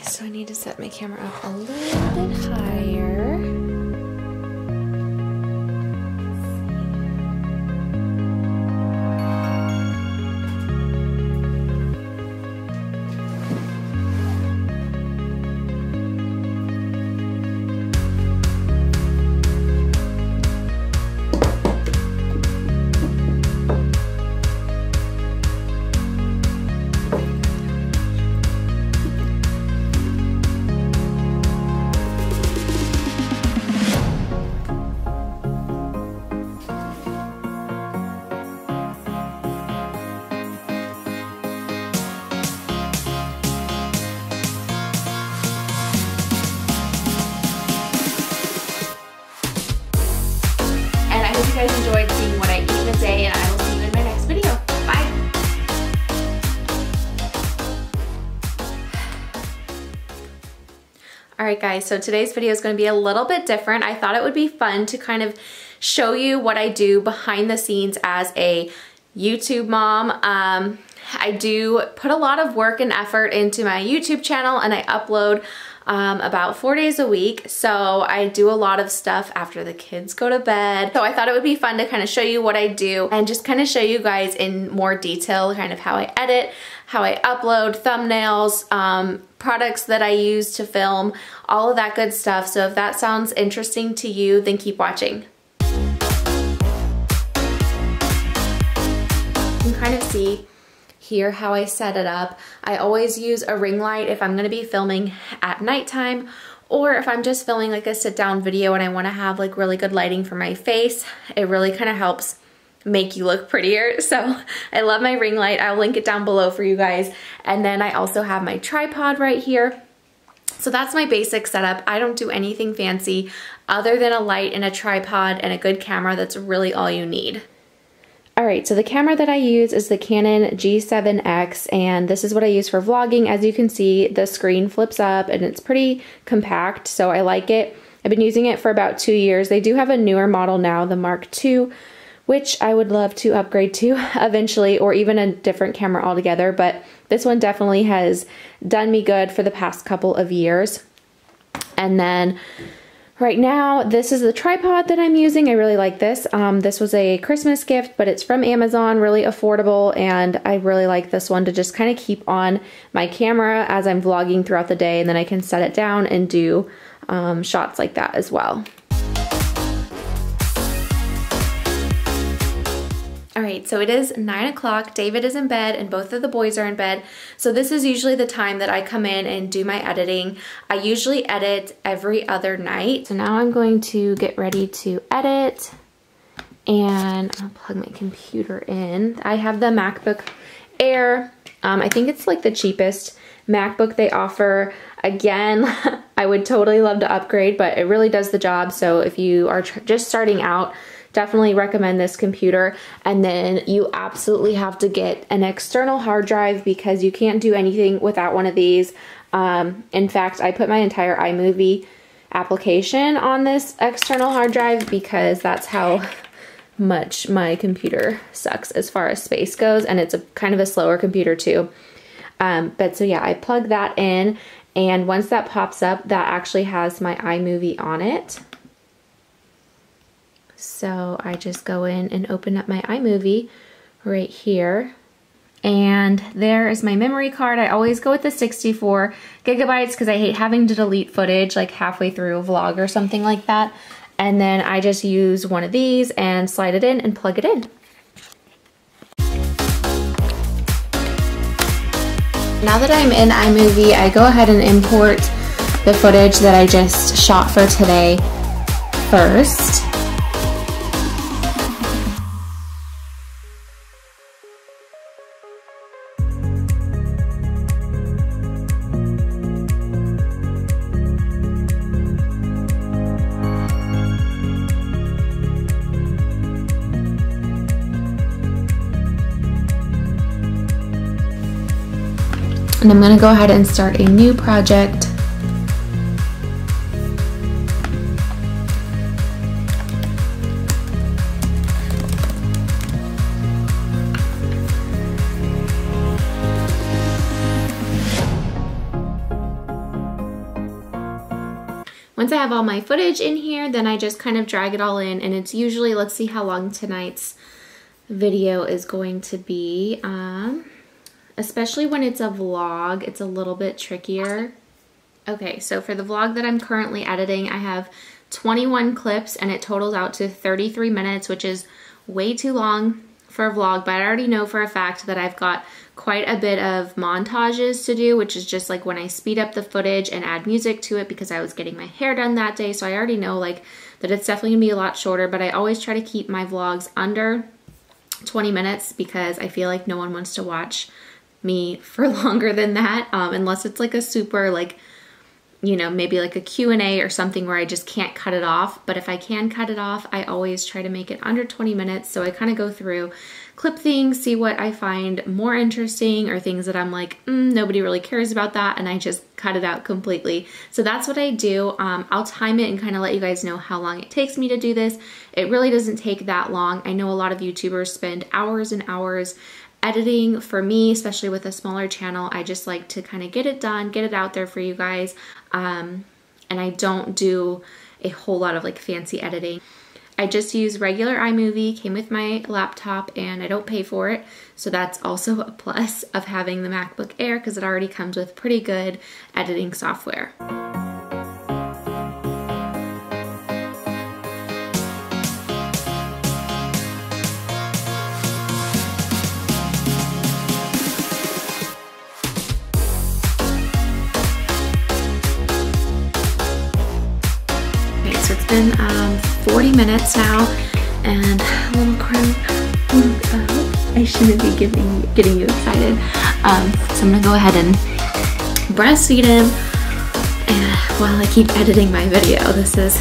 So I need to set my camera up a little bit higher. You guys enjoyed seeing what I eat in a day, and I will see you in my next video. Bye! Alright guys, so today's video is going to be a little bit different. I thought it would be fun to kind of show you what I do behind the scenes as a YouTube mom. I do put a lot of work and effort into my YouTube channel, and I upload about 4 days a week. So I do a lot of stuff after the kids go to bed. So I thought it would be fun to kind of show you what I do and just kind of show you guys in more detail kind of how I edit, how I upload thumbnails, products that I use to film, all of that good stuff. So if that sounds interesting to you, then keep watching. You can kind of see here how I set it up. I always use a ring light if I'm gonna be filming at nighttime, or if I'm just filming like a sit down video and I wanna have like really good lighting for my face. It really kind of helps make you look prettier. So I love my ring light. I'll link it down below for you guys. And then I also have my tripod right here. So that's my basic setup. I don't do anything fancy other than a light and a tripod and a good camera. That's really all you need. Alright, so the camera that I use is the Canon G7X, and this is what I use for vlogging. As you can see, the screen flips up and it's pretty compact, so I like it. I've been using it for about 2 years. They do have a newer model now, the Mark II, which I would love to upgrade to eventually, or even a different camera altogether, but this one definitely has done me good for the past couple of years. And then right now, this is the tripod that I'm using. I really like this. This was a Christmas gift, but it's from Amazon, really affordable, and I really like this one to just kind of keep on my camera as I'm vlogging throughout the day, and then I can set it down and do shots like that as well. Alright, so it is 9 o'clock, David is in bed, and both of the boys are in bed. So this is usually the time that I come in and do my editing. I usually edit every other night. So now I'm going to get ready to edit, and I'll plug my computer in. I have the MacBook Air. I think it's like the cheapest MacBook they offer. Again, I would totally love to upgrade, but it really does the job. So if you are just starting out, definitely recommend this computer. And then you absolutely have to get an external hard drive because you can't do anything without one of these. In fact, I put my entire iMovie application on this external hard drive because that's how much my computer sucks as far as space goes, and it's a kind of a slower computer too. But so yeah, I plug that in, and once that pops up, that actually has my iMovie on it. So I just go in and open up my iMovie right here. And there is my memory card. I always go with the 64 gigabytes because I hate having to delete footage like halfway through a vlog or something like that. And then I just use one of these and slide it in and plug it in. Now that I'm in iMovie, I go ahead and import the footage that I just shot for today first. And I'm going to go ahead and start a new project. Once I have all my footage in here, then I just kind of drag it all in, and it's usually, let's see how long tonight's video is going to be. Especially when it's a vlog, it's a little bit trickier. Okay, so for the vlog that I'm currently editing, I have 21 clips and it totals out to 33 minutes, which is way too long for a vlog, but I already know for a fact that I've got quite a bit of montages to do, which is just like when I speed up the footage and add music to it because I was getting my hair done that day. So I already know like that it's definitely gonna be a lot shorter, but I always try to keep my vlogs under 20 minutes because I feel like no one wants to watch me for longer than that, unless it's like a super like, you know, maybe like a Q&A or something where I just can't cut it off. But if I can cut it off, I always try to make it under 20 minutes. So I kind of go through, clip things, see what I find more interesting or things that I'm like, nobody really cares about that, and I just cut it out completely. So that's what I do. I'll time it and kind of let you guys know how long it takes me to do this. It really doesn't take that long. I know a lot of YouTubers spend hours and hours editing. For me, especially with a smaller channel, I just like to kind of get it done, get it out there for you guys. And I don't do a whole lot of like fancy editing. I just use regular iMovie, came with my laptop, and I don't pay for it. So that's also a plus of having the MacBook Air because it already comes with pretty good editing software. It's been 40 minutes now, and little Crow, I shouldn't be getting you excited. So I'm gonna go ahead and breastfeed him while I keep editing my video. This is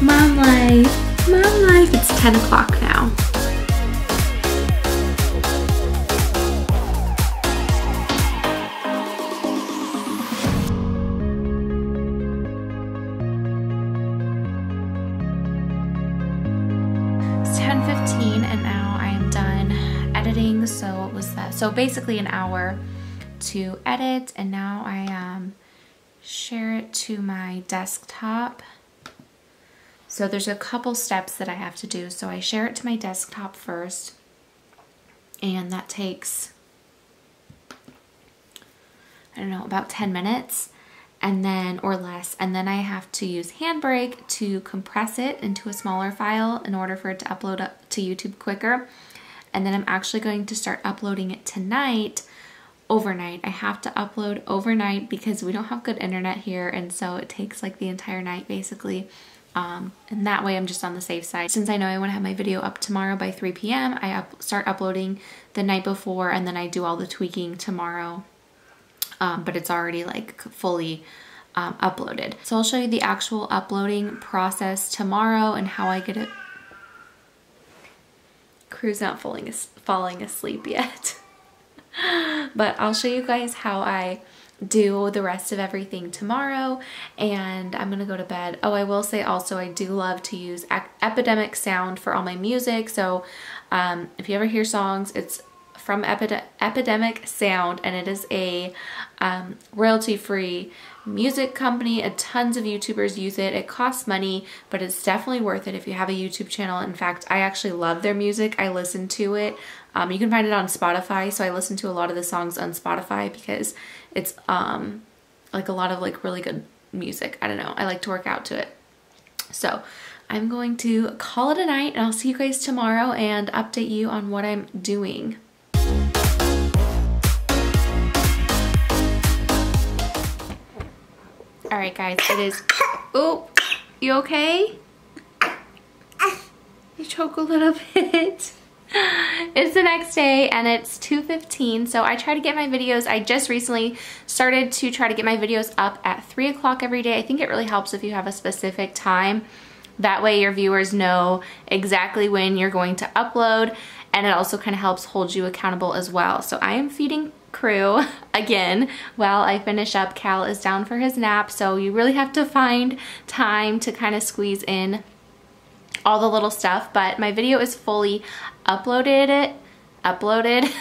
mom life, mom life. It's 10 o'clock now. And now I am done editing. So what was that? So basically an hour to edit, and now I share it to my desktop. So there's a couple steps that I have to do. So I share it to my desktop first, and that takes, I don't know, about 10 minutes. And then, or less, and then I have to use Handbrake to compress it into a smaller file in order for it to upload up to YouTube quicker. And then I'm actually going to start uploading it tonight, overnight. I have to upload overnight because we don't have good internet here, and so it takes like the entire night basically. And that way I'm just on the safe side. Since I know I want to have my video up tomorrow by 3 p.m., I start uploading the night before, and then I do all the tweaking tomorrow. But it's already like fully uploaded. So I'll show you the actual uploading process tomorrow and how I get it. Crew's not falling asleep yet. But I'll show you guys how I do the rest of everything tomorrow, and I'm gonna go to bed. Oh, I will say also I do love to use Epidemic Sound for all my music. So if you ever hear songs, it's from Epidemic Sound, and it is a royalty-free music company. Tons of YouTubers use it. It costs money, but it's definitely worth it if you have a YouTube channel. In fact, I actually love their music. I listen to it. You can find it on Spotify, so I listen to a lot of the songs on Spotify because it's like a lot of like really good music. I don't know. I like to work out to it. So I'm going to call it a night, and I'll see you guys tomorrow and update you on what I'm doing. All right, guys, it is, oh, you okay? You choke a little bit. It's the next day, and it's 2:15, so I try to get my videos. I just recently started to try to get my videos up at 3 o'clock every day. I think it really helps if you have a specific time. That way your viewers know exactly when you're going to upload, and it also kind of helps hold you accountable as well. So I am feeding Crew again while I finish up. Cal is down for his nap, so you really have to find time to kind of squeeze in all the little stuff. But my video is fully uploaded. uploaded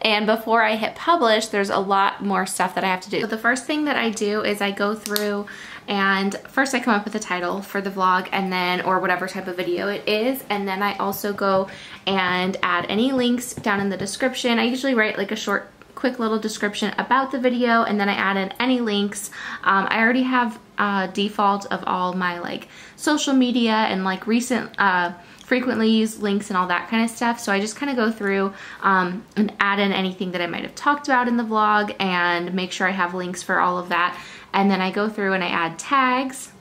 and before I hit publish, there's a lot more stuff that I have to do. So the first thing that I do is I go through and first I come up with a title for the vlog and then, or whatever type of video it is, and then I also go and add any links down in the description. I usually write like a short, quick little description about the video, and then I add in any links. I already have default of all my like social media and like recent frequently used links and all that kind of stuff. So I just kind of go through and add in anything that I might have talked about in the vlog and make sure I have links for all of that. And then I go through and I add tags.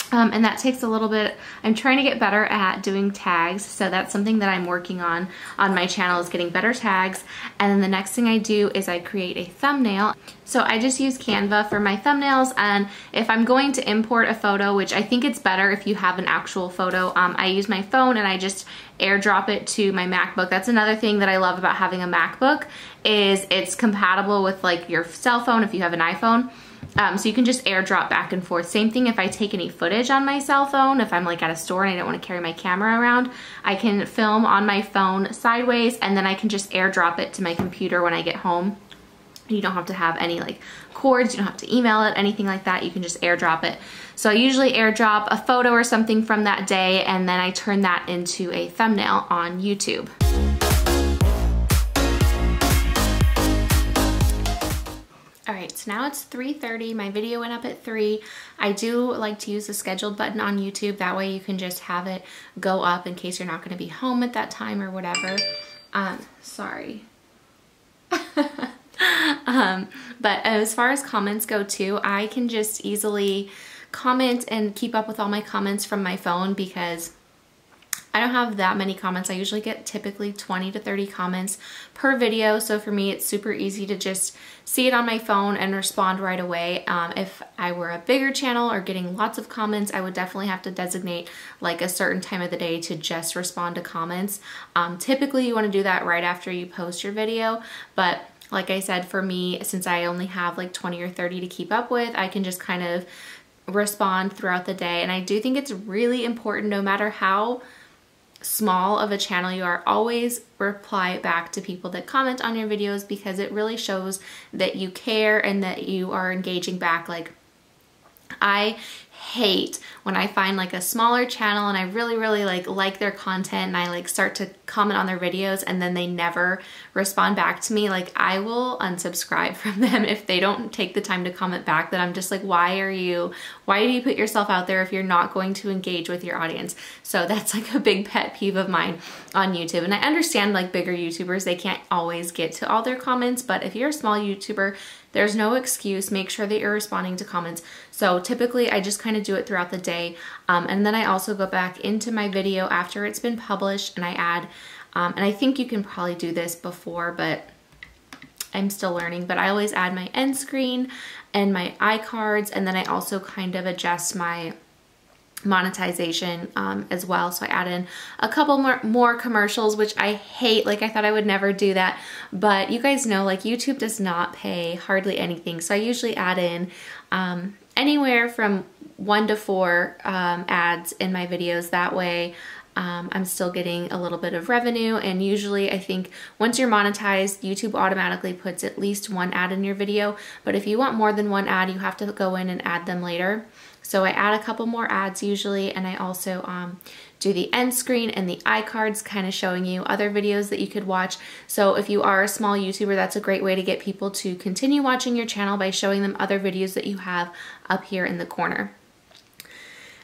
And that takes a little bit. I'm trying to get better at doing tags, so that's something that I'm working on my channel, is getting better tags. And then the next thing I do is I create a thumbnail. So I just use Canva for my thumbnails, and if I'm going to import a photo, which I think it's better if you have an actual photo, I use my phone and I just airdrop it to my MacBook. That's another thing that I love about having a MacBook, is it's compatible with like your cell phone if you have an iPhone. So you can just airdrop back and forth. Same thing if I take any footage on my cell phone, if I'm like at a store and I don't want to carry my camera around, I can film on my phone sideways and then I can just airdrop it to my computer when I get home. You don't have to have any like cords, you don't have to email it, anything like that. You can just airdrop it. So I usually airdrop a photo or something from that day, and then I turn that into a thumbnail on YouTube. Alright, so now it's 3:30. My video went up at 3. I do like to use the scheduled button on YouTube. That way you can just have it go up in case you're not going to be home at that time or whatever. Sorry. But as far as comments go too, I can just easily comment and keep up with all my comments from my phone because I don't have that many comments. I usually get typically 20 to 30 comments per video. So for me, it's super easy to just see it on my phone and respond right away. If I were a bigger channel or getting lots of comments, I would definitely have to designate like a certain time of the day to just respond to comments. Typically you want to do that right after you post your video, but like I said, for me, since I only have like 20 or 30 to keep up with, I can just kind of respond throughout the day. And I do think it's really important, no matter how small of a channel you are, always reply back to people that comment on your videos, because it really shows that you care and that you are engaging back. Like, I hate when I find like a smaller channel and I really like their content and I like start to comment on their videos and then they never respond back to me. Like, I will unsubscribe from them if they don't take the time to comment back. That I'm just like, why do you put yourself out there if you're not going to engage with your audience? So that's like a big pet peeve of mine on YouTube. And I understand like bigger YouTubers, they can't always get to all their comments, but if you're a small YouTuber, there's no excuse. Make sure that you're responding to comments. So typically I just kind of do it throughout the day. And then I also go back into my video after it's been published and I add, and I think you can probably do this before, but I'm still learning, but I always add my end screen and my iCards, and then I also kind of adjust my monetization as well. So I add in a couple more commercials, which I hate. Like, I thought I would never do that, but you guys know like YouTube does not pay hardly anything. So I usually add in anywhere from 1 to 4 ads in my videos. That way I'm still getting a little bit of revenue. And usually I think once you're monetized, YouTube automatically puts at least 1 ad in your video. But if you want more than 1 ad, you have to go in and add them later. So I add a couple more ads usually, and I also do the end screen and the iCards, kind of showing you other videos that you could watch. So if you are a small YouTuber, that's a great way to get people to continue watching your channel by showing them other videos that you have up here in the corner.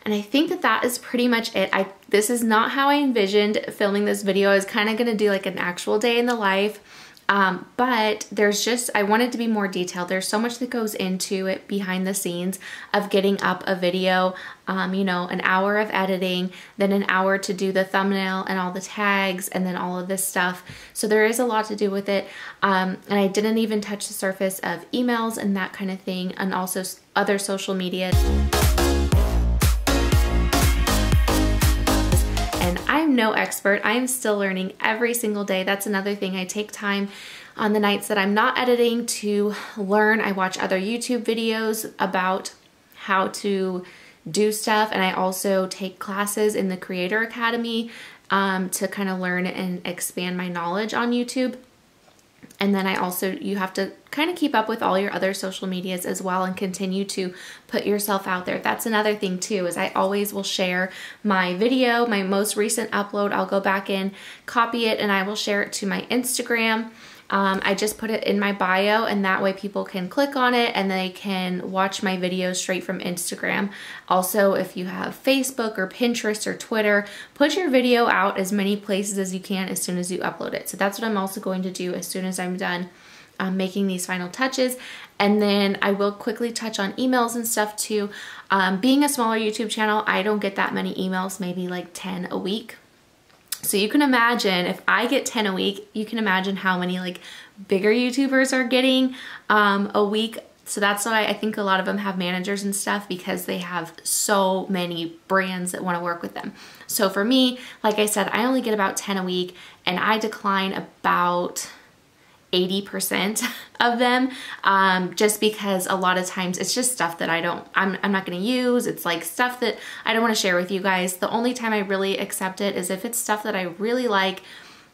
And I think that that is pretty much it. This is not how I envisioned filming this video. I was kind of going to do like an actual day in the life. But I want it to be more detailed. There's so much that goes into it behind the scenes of getting up a video, you know, an hour of editing, then an hour to do the thumbnail and all the tags and then all of this stuff. So there is a lot to do with it. And I didn't even touch the surface of emails and that kind of thing, and also other social media. And I'm no expert. I am still learning every single day. That's another thing. I take time on the nights that I'm not editing to learn. I watch other YouTube videos about how to do stuff, and I also take classes in the Creator Academy to kind of learn and expand my knowledge on YouTube. And then you have to kind of keep up with all your other social medias as well and continue to put yourself out there. That's another thing too, is I always will share my video, my most recent upload. I'll go back in, copy it, and I will share it to my Instagram. I just put it in my bio, and that way people can click on it and they can watch my videos straight from Instagram. Also, if you have Facebook or Pinterest or Twitter, put your video out as many places as you can as soon as you upload it. So that's what I'm also going to do as soon as I'm done making these final touches. And then I will quickly touch on emails and stuff too. Being a smaller YouTube channel, I don't get that many emails, maybe like 10 a week. So you can imagine if I get 10 a week, you can imagine how many like bigger YouTubers are getting a week. So that's why I think a lot of them have managers and stuff, because they have so many brands that want to work with them. So for me, like I said, I only get about 10 a week, and I decline about 80% of them, just because a lot of times it's just stuff that I'm not going to use. It's like stuff that I don't want to share with you guys. The only time I really accept it is if it's stuff that I really like,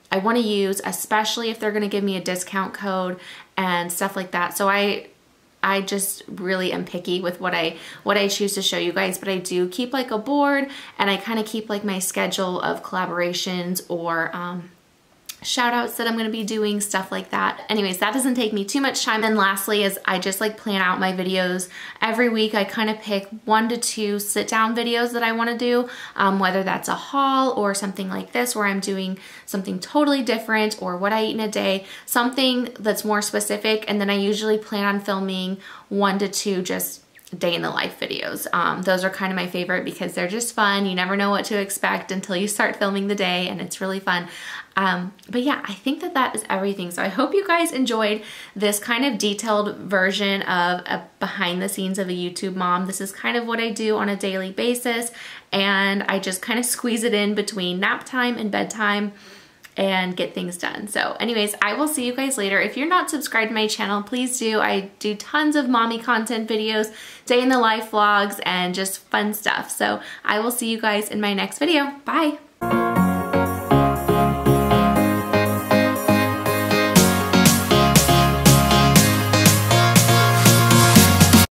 I want to use, especially if they're going to give me a discount code and stuff like that. So I just really am picky with what I choose to show you guys, but I do keep like a board, and I kind of keep like my schedule of collaborations or shout outs that I'm going to be doing, stuff like that. Anyways, that doesn't take me too much time. And lastly is I just like plan out my videos. Every week I kind of pick 1 to 2 sit down videos that I want to do, whether that's a haul or something like this where I'm doing something totally different, or what I eat in a day, something that's more specific. And then I usually plan on filming 1 to 2 just day in the life videos. Those are kind of my favorite because they're just fun. You never know what to expect until you start filming the day, and it's really fun. But yeah, I think that is everything. So I hope you guys enjoyed this kind of detailed version of a behind the scenes of a YouTube mom. This is kind of what I do on a daily basis, and I just kind of squeeze it in between nap time and bedtime and get things done. So anyways, I will see you guys later. If you're not subscribed to my channel, please do. I do tons of mommy content videos, day in the life vlogs, and just fun stuff. So I will see you guys in my next video. Bye.